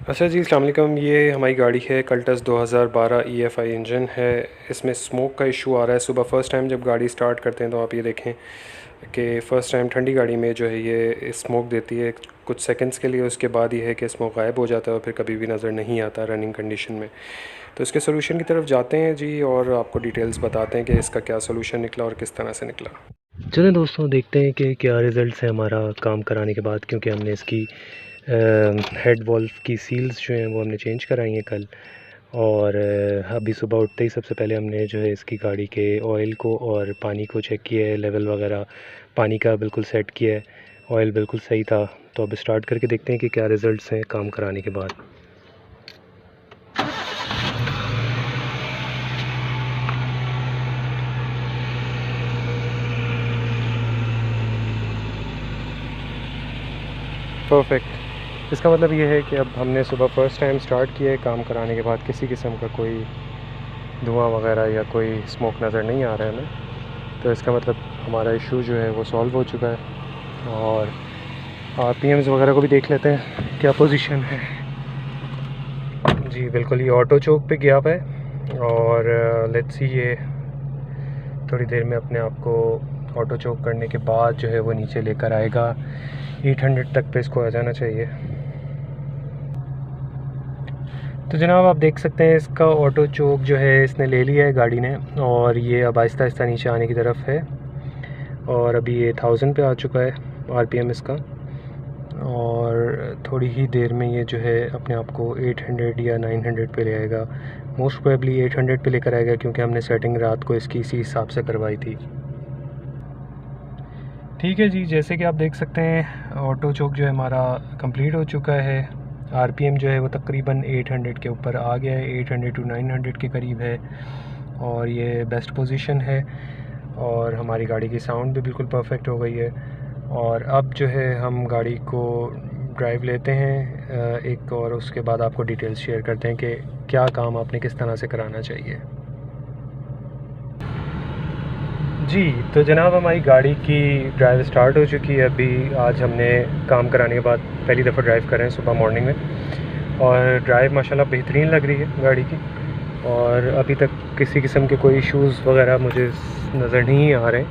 अच्छा जी, अस्सलाम वालेकुम। ये हमारी गाड़ी है कल्टस 2012 EFI इंजन है। इसमें स्मोक का इशू आ रहा है। सुबह फ़र्स्ट टाइम जब गाड़ी स्टार्ट करते हैं तो आप ये देखें कि फ़र्स्ट टाइम ठंडी गाड़ी में जो है ये स्मोक देती है कुछ सेकंड्स के लिए। उसके बाद ये है कि स्मोक गायब हो जाता है और फिर कभी भी नज़र नहीं आता रनिंग कंडीशन में। तो इसके सोल्यूशन की तरफ जाते हैं जी और आपको डिटेल्स बताते हैं कि इसका क्या सोल्यूशन निकला और किस तरह से निकला। चलें दोस्तों, देखते हैं कि क्या रिज़ल्ट्स है हमारा काम कराने के बाद, क्योंकि हमने इसकी हेड वॉल्व की सील्स जो हैं वो हमने चेंज कराई हैं कल। और अभी सुबह उठते ही सबसे पहले हमने जो है इसकी गाड़ी के ऑयल को और पानी को चेक किया है, लेवल वगैरह पानी का बिल्कुल सेट किया है, ऑयल बिल्कुल सही था। तो अब स्टार्ट करके देखते हैं कि क्या रिज़ल्ट्स हैं काम कराने के बाद। परफेक्ट। इसका मतलब ये है कि अब हमने सुबह फ़र्स्ट टाइम स्टार्ट किया है, काम कराने के बाद किसी किस्म का कोई धुआं वगैरह या कोई स्मोक नज़र नहीं आ रहा है हमें। तो इसका मतलब हमारा इशू जो है वो सॉल्व हो चुका है। और RPMs वगैरह को भी देख लेते हैं क्या पोजीशन है। जी बिल्कुल, ये ऑटो चोक पे गया हुआ है और लेट्स सी ये थोड़ी देर में अपने आप को ऑटो चोक करने के बाद जो है वो नीचे लेकर आएगा। 800 तक पे इसको आ जाना चाहिए। तो जनाब आप देख सकते हैं इसका ऑटो चोक जो है इसने ले लिया है गाड़ी ने, और ये अब आहिस्ता आहिस्ता नीचे आने की तरफ है। और अभी ये 1000 पे आ चुका है RPM इसका, और थोड़ी ही देर में ये जो है अपने आप को 800 या 900 पे ले आएगा। मोस्ट प्रोबेबली 800 पे लेकर आएगा, क्योंकि हमने सेटिंग रात को इसकी इसी हिसाब से करवाई थी। ठीक है जी, जैसे कि आप देख सकते हैं ऑटो चोक जो है हमारा कंप्लीट हो चुका है। RPM जो है वो तकरीबन 800 के ऊपर आ गया है, 800 टू 900 के करीब है, और ये बेस्ट पोजीशन है। और हमारी गाड़ी की साउंड भी बिल्कुल परफेक्ट हो गई है। और अब जो है हम गाड़ी को ड्राइव लेते हैं एक, और उसके बाद आपको डिटेल्स शेयर करते हैं कि क्या काम आपने किस तरह से कराना चाहिए। जी तो जनाब हमारी गाड़ी की ड्राइव स्टार्ट हो चुकी है। अभी आज हमने काम कराने के बाद पहली दफ़ा ड्राइव कर रहे हैं सुबह मॉर्निंग में, और ड्राइव माशाल्लाह बेहतरीन लग रही है गाड़ी की। और अभी तक किसी किस्म के कोई इश्यूज़ वगैरह मुझे नज़र नहीं आ रहे।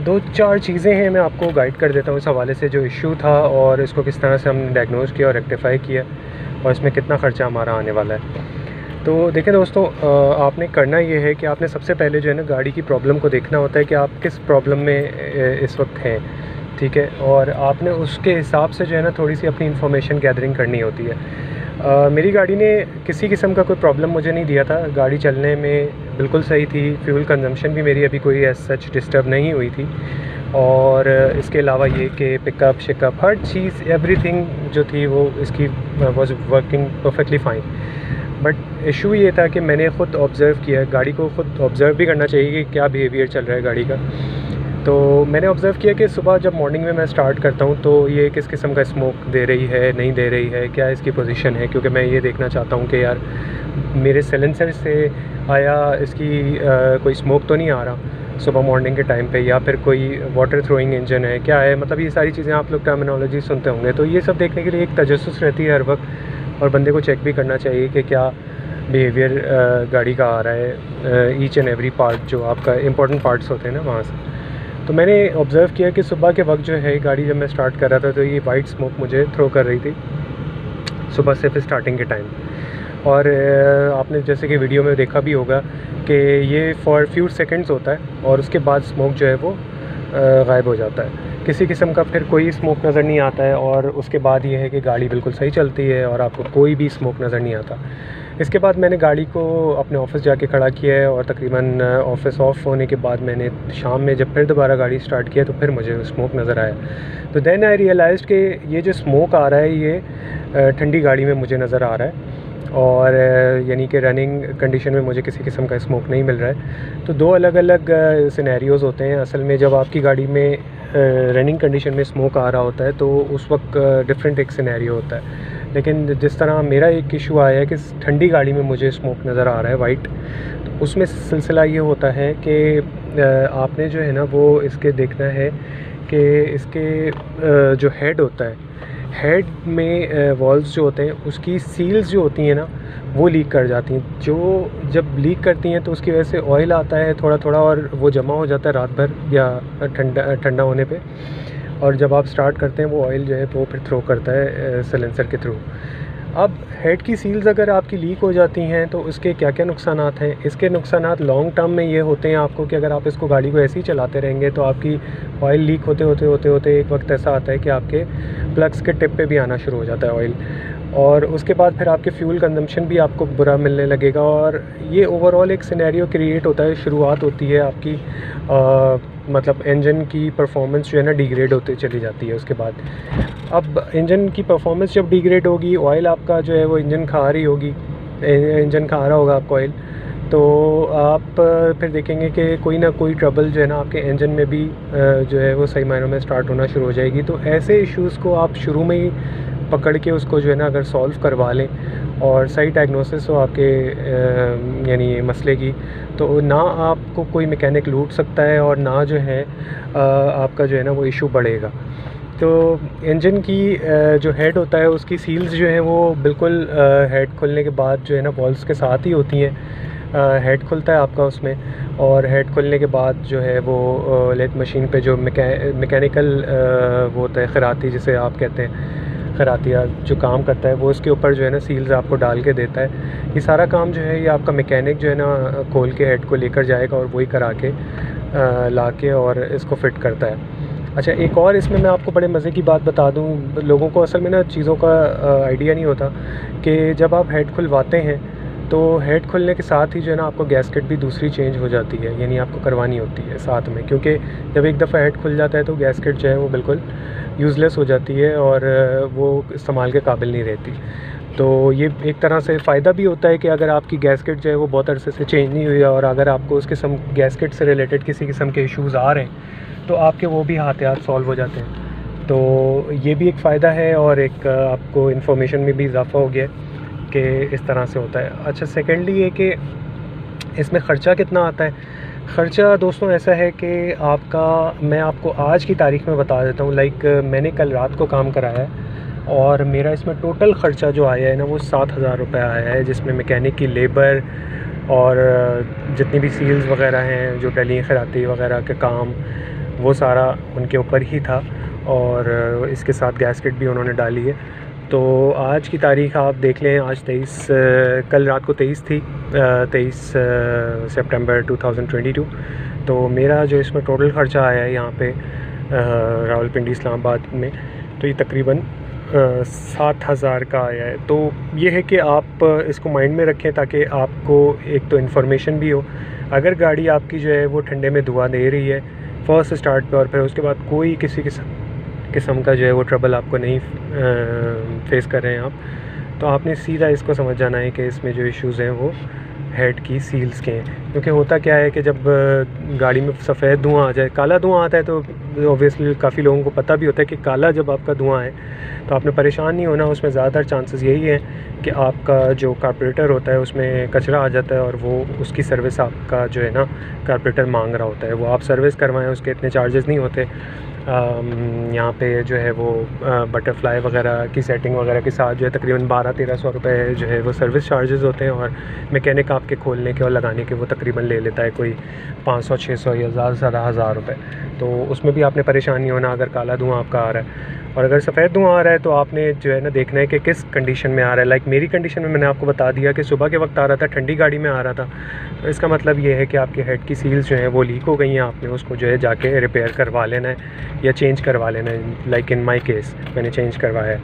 दो चार चीज़ें हैं, मैं आपको गाइड कर देता हूँ इस हवाले से, जो इशू था और इसको किस तरह से हमने डायग्नोज किया और रेक्टिफाई किया, और इसमें कितना ख़र्चा हमारा आने वाला है। तो देखें दोस्तों, आपने करना ये है कि आपने सबसे पहले जो है ना गाड़ी की प्रॉब्लम को देखना होता है कि आप किस प्रॉब्लम में इस वक्त हैं, ठीक है। और आपने उसके हिसाब से जो है ना थोड़ी सी अपनी इन्फॉर्मेशन गैदरिंग करनी होती है। मेरी गाड़ी ने किसी किस्म का कोई प्रॉब्लम मुझे नहीं दिया था, गाड़ी चलने में बिल्कुल सही थी। फ्यूल कंजम्पशन भी मेरी अभी कोई एज सच डिस्टर्ब नहीं हुई थी। और इसके अलावा ये कि पिकअप शिकअप हर चीज़ एवरीथिंग जो थी वो इसकी was working perfectly fine. But issue ये था कि मैंने ख़ुद ऑब्ज़र्व किया, गाड़ी को ख़ुद ऑब्ज़र्व भी करना चाहिए कि क्या बिहेवियर चल रहा है गाड़ी का। तो मैंने ऑब्ज़र्व किया कि सुबह जब मॉर्निंग में मैं स्टार्ट करता हूँ तो ये किस किस्म का स्मोक दे रही है, नहीं दे रही है, क्या इसकी पोजीशन है, क्योंकि मैं ये देखना चाहता हूँ कि यार मेरे सिलेंसर से आया इसकी कोई स्मोक तो नहीं आ रहा सुबह मॉर्निंग के टाइम पे, या फिर कोई वाटर थ्रोइंग इंजन है, क्या है। मतलब ये सारी चीज़ें आप लोग टर्मिनोलॉजी सुनते होंगे, तो ये सब देखने के लिए एक तजस्सुस रहती है हर वक्त, और बंदे को चेक भी करना चाहिए कि क्या बिहेवियर गाड़ी का आ रहा है, ईच एंड एवरी पार्ट जो आपका इंपॉर्टेंट पार्ट्स होते हैं ना वहाँ से। तो मैंने ऑब्ज़र्व किया कि सुबह के वक्त जो है गाड़ी जब मैं स्टार्ट कर रहा था तो ये वाइट स्मोक मुझे थ्रो कर रही थी सुबह से फिर स्टार्टिंग के टाइम। और आपने जैसे कि वीडियो में देखा भी होगा कि ये फॉर फ्यू सेकंड्स होता है, और उसके बाद स्मोक जो है वो गायब हो जाता है। किसी किस्म का फिर कोई स्मोक नज़र नहीं आता है, और उसके बाद ये है कि गाड़ी बिल्कुल सही चलती है और आपको कोई भी स्मोक नज़र नहीं आता। इसके बाद मैंने गाड़ी को अपने ऑफ़िस जाके खड़ा किया है, और तकरीबन ऑफ़िस ऑफ होने के बाद मैंने शाम में जब फिर दोबारा गाड़ी स्टार्ट किया तो फिर मुझे स्मोक नज़र आया। तो देन आई रियलाइज़्ड कि ये जो स्मोक आ रहा है ये ठंडी गाड़ी में मुझे नज़र आ रहा है, और यानी कि रनिंग कंडीशन में मुझे किसी किस्म का स्मोक नहीं मिल रहा है। तो दो अलग अलग सिनेरियोज़ होते हैं असल में। जब आपकी गाड़ी में रनिंग कंडीशन में स्मोक आ रहा होता है तो उस वक्त डिफरेंट एक सिनेरियो होता है, लेकिन जिस तरह मेरा एक इशू आया है कि ठंडी गाड़ी में मुझे स्मोक नज़र आ रहा है वाइट, तो उसमें सिलसिला ये होता है कि आपने जो है ना वो इसके देखना है कि इसके जो हेड होता है, हेड में वॉल्व्स जो होते हैं उसकी सील्स जो होती हैं ना वो लीक कर जाती हैं। जो जब लीक करती हैं तो उसकी वजह से ऑयल आता है थोड़ा थोड़ा और वो जमा हो जाता है रात भर या ठंडा होने पे, और जब आप स्टार्ट करते हैं वो ऑयल जो है वो फिर थ्रो करता है सिलेंसर के थ्रू। अब हेड की सील्स अगर आपकी लीक हो जाती हैं तो उसके क्या क्या नुकसानात हैं। इसके नुकसानात लॉन्ग टर्म में ये होते हैं आपको कि अगर आप इसको गाड़ी को ऐसे ही चलाते रहेंगे तो आपकी ऑयल लीक होते होते होते होते एक वक्त ऐसा आता है कि आपके प्लग्स के टिप पे भी आना शुरू हो जाता है ऑयल, और उसके बाद फिर आपके फ्यूल कंजम्पशन भी आपको बुरा मिलने लगेगा, और ये ओवरऑल एक सिनेरियो क्रिएट होता है। शुरुआत होती है आपकी मतलब इंजन की परफॉर्मेंस जो है ना डिग्रेड होती चली जाती है उसके बाद। अब इंजन की परफॉर्मेंस जब डिग्रेड होगी, ऑयल आपका जो है वो इंजन खा रही होगी, इंजन खा रहा होगा आपका ऑयल, तो आप फिर देखेंगे कि कोई ना कोई ट्रबल जो है ना आपके इंजन में भी जो है वो सही मायनों में स्टार्ट होना शुरू हो जाएगी। तो ऐसे इश्यूज़ को आप शुरू में ही पकड़ के उसको जो है ना अगर सॉल्व करवा लें और सही डायग्नोसिस हो आपके यानी मसले की, तो ना आपको कोई मैकेनिक लूट सकता है और ना जो है आपका जो है ना वो इशू बढ़ेगा। तो इंजन की जो हेड होता है उसकी सील्स जो हैं वो बिल्कुल हेड खुलने के बाद जो है ना वॉल्व्स के साथ ही होती हैं। हेड खुलता है आपका उसमें, और हेड खुलने के बाद जो है वो लेथ मशीन पे जो मैकेनिकल वो होता है खराती जिसे आप कहते हैं, खरातिया जो काम करता है वो उसके ऊपर जो है ना सील्स आपको डाल के देता है। ये सारा काम जो है ये आपका मैकेनिक जो है ना खोल के हेड को लेकर जाएगा और वही करा के ला के और इसको फ़िट करता है। अच्छा, एक और इसमें मैं आपको बड़े मज़े की बात बता दूं, लोगों को असल में ना चीज़ों का आइडिया नहीं होता कि जब आप हेड खुलवाते हैं तो हेड खुलने के साथ ही जो है ना आपको गैस्केट भी दूसरी चेंज हो जाती है, यानी आपको करवानी होती है साथ में, क्योंकि जब एक दफ़ा हेड खुल जाता है तो गैस्केट जो है वो बिल्कुल यूज़लेस हो जाती है और वो इस्तेमाल के काबिल नहीं रहती। तो ये एक तरह से फ़ायदा भी होता है कि अगर आपकी गैस्केट जो है वो बहुत अरसे से चेंज नहीं हुई और अगर आपको उस किस्म गैस्केट से रिलेटेड किसी किस्म के इश्यूज़ आ रहे हैं तो आपके वो भी हाथ सॉल्व हो जाते हैं। तो ये भी एक फ़ायदा है और एक आपको इन्फॉर्मेशन में भी इजाफ़ा हो गया है कि इस तरह से होता है। अच्छा, सेकेंडली ये कि इसमें ख़र्चा कितना आता है। ख़र्चा दोस्तों ऐसा है कि मैं आपको आज की तारीख़ में बता देता हूँ। लाइक मैंने कल रात को काम कराया है और मेरा इसमें टोटल ख़र्चा जो आया है ना वो 7,000 रुपये आया है, जिसमें मैकेनिक की लेबर और जितनी भी सील्स वग़ैरह हैं जो डली खराती वग़ैरह के काम वो सारा उनके ऊपर ही था, और इसके साथ गैस्केट भी उन्होंने डाली है। तो आज की तारीख़ आप देख लें, आज 23 कल रात को 23 थी, 23 सितंबर 2022। तो मेरा जो इसमें टोटल ख़र्चा आया है यहाँ पे रावलपिंडी इस्लामाबाद में, तो ये तकरीबन 7,000 का आया है। तो ये है कि आप इसको माइंड में रखें ताकि आपको एक तो इन्फॉर्मेशन भी हो। अगर गाड़ी आपकी जो है वो ठंडे में धुआं दे रही है फ़र्स्ट स्टार्ट पे और फिर उसके बाद कोई किसी किस्म का जो है वो ट्रबल आपको नहीं फेस कर रहे हैं आप, तो आपने सीधा इसको समझ जाना है कि इसमें जो इश्यूज़ हैं वो हेड की सील्स के हैं। क्योंकि होता क्या है कि जब गाड़ी में सफ़ेद धुआं आ जाए, काला धुआं आता है तो ऑब्वियसली काफ़ी लोगों को पता भी होता है कि काला जब आपका धुआं है तो आपने परेशान नहीं होना। उसमें ज़्यादातर चांसेस यही हैं कि आपका जो कार्बोरेटर होता है उसमें कचरा आ जाता है और वो उसकी सर्विस आपका जो है ना कार्बोरेटर मांग रहा होता है। वो आप सर्विस करवाएं, उसके इतने चार्जेस नहीं होते। यहाँ पे जो है वो बटरफ्लाई वगैरह की सेटिंग वगैरह के साथ जो है तकरीबन 1200-1300 रुपये जो है वो सर्विस चार्जेस होते हैं, और मैकेनिक आपके खोलने के और लगाने के वो तकरीबन ले लेता है कोई 500-600 या ज़्यादा से ज़्यादा 1000 रुपये। तो उसमें भी आपने परेशान नहीं होना अगर काला धुआं आपका आ रहा है। और अगर सफ़ेद धुआं आ रहा है तो आपने जो है ना देखना है कि किस कंडीशन में आ रहा है। लाइक मेरी कंडीशन में मैंने आपको बता दिया कि सुबह के वक्त आ रहा था, ठंडी गाड़ी में आ रहा था, तो इसका मतलब ये है कि आपके हेड की सील्स जो हैं वो लीक हो गई हैं। आपने उसको जो है जाके रिपेयर करवा लेना है या चेंज करवा लेना है। लाइक इन माई केस मैंने चेंज करवाया है,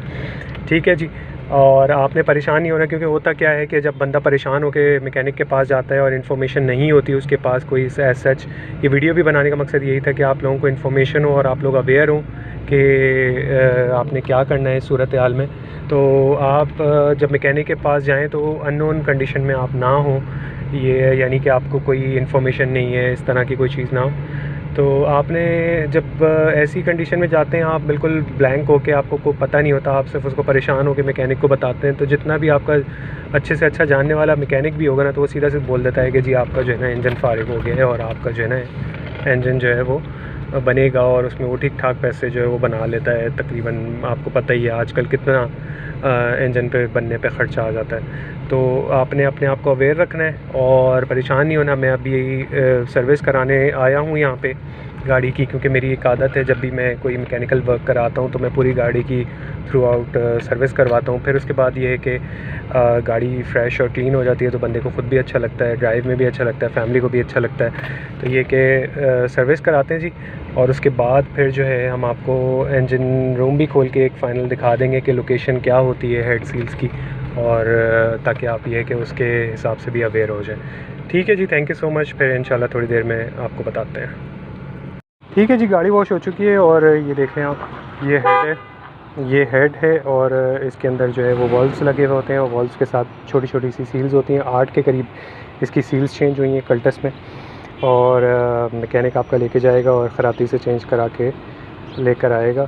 ठीक है जी। और आपने परेशान नहीं होना, क्योंकि होता क्या है कि जब बंदा परेशान होकर मैकेनिक के पास जाता है और इन्फॉर्मेशन नहीं होती उसके पास कोई एज सच, ये वीडियो भी बनाने का मकसद यही था कि आप लोगों को इन्फॉर्मेशन हो और आप लोग अवेयर हों कि आपने क्या करना है इस सूरत हाल में। तो आप जब मैकेनिक के पास जाएं तो अननोन कंडीशन में आप ना हो, ये यानी कि आपको कोई इन्फॉर्मेशन नहीं है, इस तरह की कोई चीज़ ना हो। तो आपने जब ऐसी कंडीशन में जाते हैं आप बिल्कुल ब्लैंक होके, आपको कोई पता नहीं होता, आप सिर्फ उसको परेशान होकर मैकेनिक को बताते हैं, तो जितना भी आपका अच्छे से अच्छा जानने वाला मैकेनिक भी होगा ना तो वो सीधा से बोल देता है कि जी आपका जो है ना इंजन फारिग हो गया है और आपका जो है ना इंजन जो है वो बनेगा और उसमें वो ठीक ठाक पैसे जो है वो बना लेता है तकरीबन। आपको पता ही है आजकल कितना इंजन पे बनने पे ख़र्चा आ जाता है। तो आपने अपने आप को अवेयर रखना है और परेशान नहीं होना। मैं अभी सर्विस कराने आया हूँ यहाँ पे गाड़ी की, क्योंकि मेरी एक आदत है जब भी मैं कोई मैकेनिकल वर्क कराता हूँ तो मैं पूरी गाड़ी की थ्रू आउट सर्विस करवाता हूँ। फिर उसके बाद ये है कि गाड़ी फ्रेश और क्लीन हो जाती है तो बंदे को ख़ुद भी अच्छा लगता है, ड्राइव में भी अच्छा लगता है, फैमिली को भी अच्छा लगता है। तो ये कि सर्विस कराते हैं जी, और उसके बाद फिर जो है हम आपको इंजन रूम भी खोल के एक फ़ाइनल दिखा देंगे कि लोकेशन क्या होती है हेड सील्स की, और ताकि आप ये कि उसके हिसाब से भी अवेयर हो जाए। ठीक है जी, थैंक यू सो मच। फिर इंशाल्लाह थोड़ी देर में आपको बताते हैं। ठीक है जी, गाड़ी वॉश हो चुकी है और ये देखें आप, ये हेड है, ये हेड है और इसके अंदर जो है वो वॉल्व्स लगे हुए होते हैं और वॉल्व्स के साथ छोटी छोटी सी सील्स होती हैं। 8 के करीब इसकी सील्स चेंज हुई हैं कल्टस में, और मैकेनिक आपका लेके जाएगा और ख़राती से चेंज करा के लेकर आएगा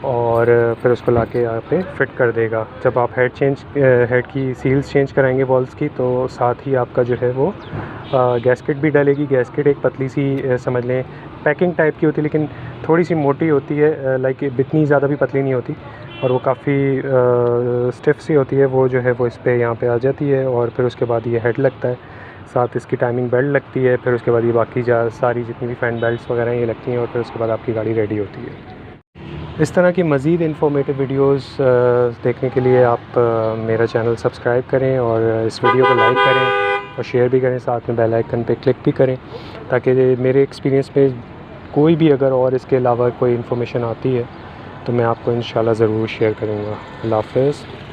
और फिर उसको लाके यहाँ पे फ़िट कर देगा। जब आप हेड की सील्स चेंज कराएंगे वॉल्व्स की, तो साथ ही आपका जो है वो गैस्केट भी डलेगी। गैस्केट एक पतली सी समझ लें पैकिंग टाइप की होती है, लेकिन थोड़ी सी मोटी होती है, लाइक इतनी ज़्यादा भी पतली नहीं होती, और वो काफ़ी स्टिफ सी होती है। वो जो है वो इस पर यहाँ पे आ जाती है और फिर उसके बाद ये हेड लगता है, साथ इसकी टाइमिंग बेल्ट लगती है, फिर उसके बाद ये बाकी सारी जितनी भी फैन बेल्ट्स वगैरह ये लगती हैं, और फिर उसके बाद आपकी गाड़ी रेडी होती है। इस तरह की मज़ीद इन्फॉर्मेटिव वीडियोस देखने के लिए आप मेरा चैनल सब्सक्राइब करें और इस वीडियो को लाइक करें और शेयर भी करें, साथ में बेल आइकन पे क्लिक भी करें, ताकि मेरे एक्सपीरियंस में कोई भी अगर और इसके अलावा कोई इन्फॉर्मेशन आती है तो मैं आपको इंशाल्लाह ज़रूर शेयर करूँगा। अल्लाह हाफ़िज़।